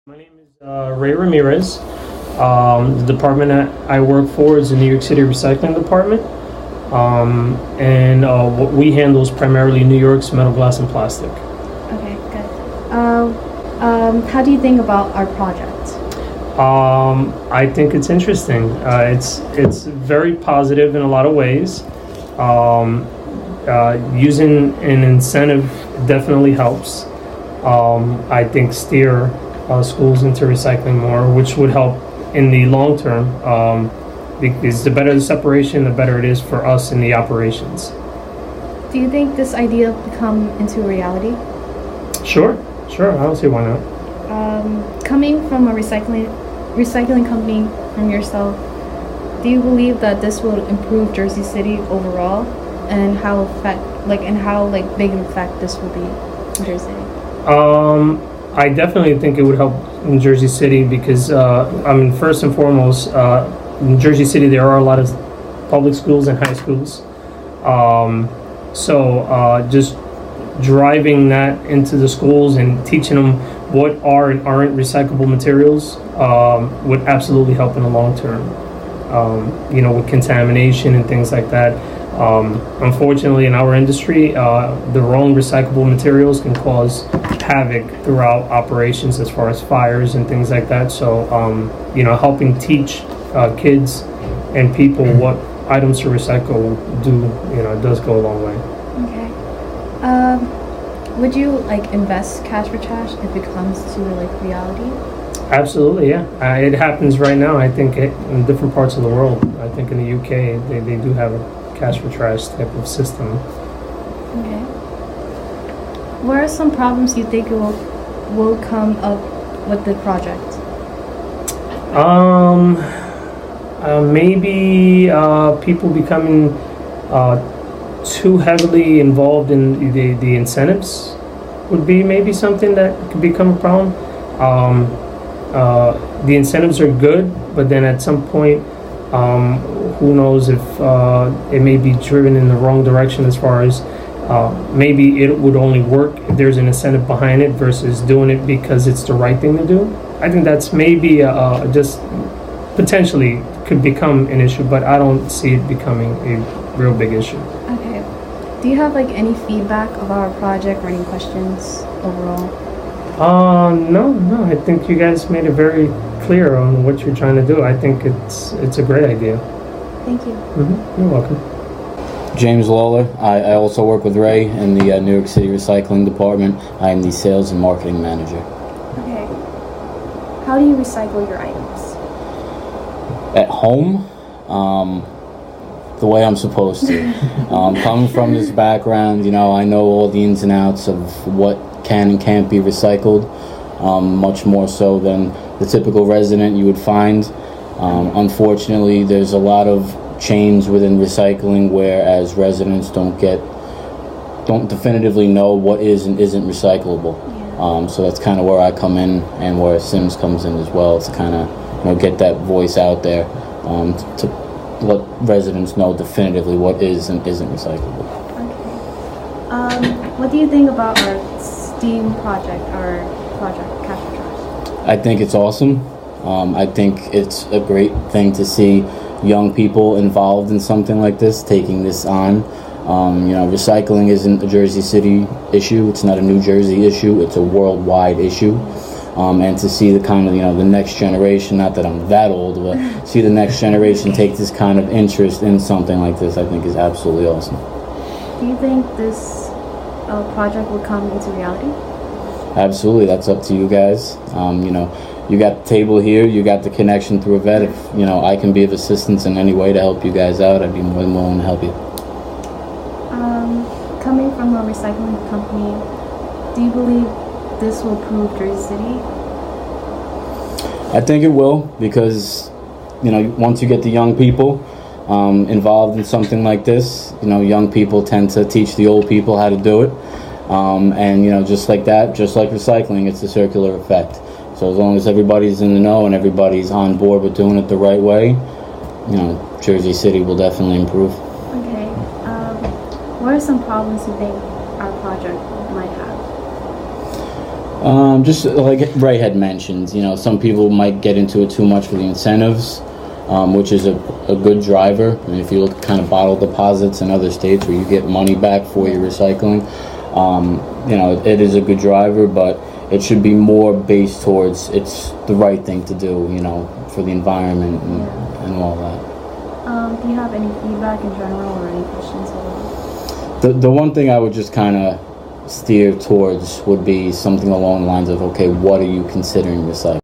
My name is Ray Ramirez. The department that I work for is the New York City Recycling Department. And what we handle is primarily New York's metal, glass, and plastic. Okay, good. How do you think about our project? I think it's interesting. It's very positive in a lot of ways. Using an incentive definitely helps. I think steer schools into recycling more, which would help in the long term. Because the better the separation, the better it is for us in the operations. Do you think this idea will become into reality? Sure. I don't see why not. Coming from a recycling company from yourself, do you believe that this will improve Jersey City overall, and how big an effect this will be in Jersey City? I definitely think it would help in Jersey City because, first and foremost, in Jersey City there are a lot of public schools and high schools. So just driving that into the schools and teaching them what are and aren't recyclable materials would absolutely help in the long term. With contamination and things like that. Unfortunately, in our industry, the wrong recyclable materials can cause havoc throughout operations as far as fires and things like that. So, helping teach kids and people what items to recycle does go a long way. Okay. Would you invest cash for trash if it comes to reality? Absolutely, yeah. It happens right now. I think in different parts of the world. I think in the UK they do have a cash for trash type of system. Okay. What are some problems you think will come up with the project? Maybe people becoming too heavily involved in the incentives would be maybe something that could become a problem. The incentives are good, but then at some point, who knows if it may be driven in the wrong direction as far as maybe it would only work if there's an incentive behind it versus doing it because it's the right thing to do. I think that's maybe just potentially could become an issue, but I don't see it becoming a real big issue. Okay. Do you have any feedback of our project or any questions overall? No. I think you guys made it very clear on what you're trying to do. I think it's a great idea. Thank you. You're welcome. James Lawler. I also work with Ray in the New York City Recycling Department. I am the Sales and Marketing Manager. Okay. How do you recycle your items? At home, the way I'm supposed to. Coming from this background, I know all the ins and outs of what can and can't be recycled, much more so than the typical resident you would find. Unfortunately, there's a lot of chains within recycling whereas residents don't definitively know what is and isn't recyclable. Yeah. So that's kind of where I come in and where Sims comes in as well, to kind of get that voice out there, to let residents know definitively what is and isn't recyclable. Okay. What do you think about our STEAM project, Cash for Trash? I think it's awesome. I think it's a great thing to see young people involved in something like this, taking this on. Recycling isn't a Jersey City issue. It's not a New Jersey issue. It's a worldwide issue. And to see the kind of, the next generation, not that I'm that old, but see the next generation take this kind of interest in something like this, I think is absolutely awesome. Do you think this project will come into reality? Absolutely. That's up to you guys. You got the table here, you got the connection through a vet. If, I can be of assistance in any way to help you guys out, I'd be more than willing to help you. Coming from a recycling company, do you believe this will improve Jersey City? I think it will, because, once you get the young people involved in something like this, young people tend to teach the old people how to do it. And, just like that, just like recycling, it's a circular effect. So as long as everybody's in the know and everybody's on board with doing it the right way, Jersey City will definitely improve. Okay. What are some problems you think our project might have? Just like Ray had mentioned, some people might get into it too much for the incentives, which is a good driver. I mean, if you look at kind of bottle deposits in other states where you get money back for your recycling, it is a good driver, but it should be more based towards it's the right thing to do, for the environment and all that. Do you have any feedback in general or any questions at all? The one thing I would just kind of steer towards would be something along the lines of, okay, what are you considering recycling?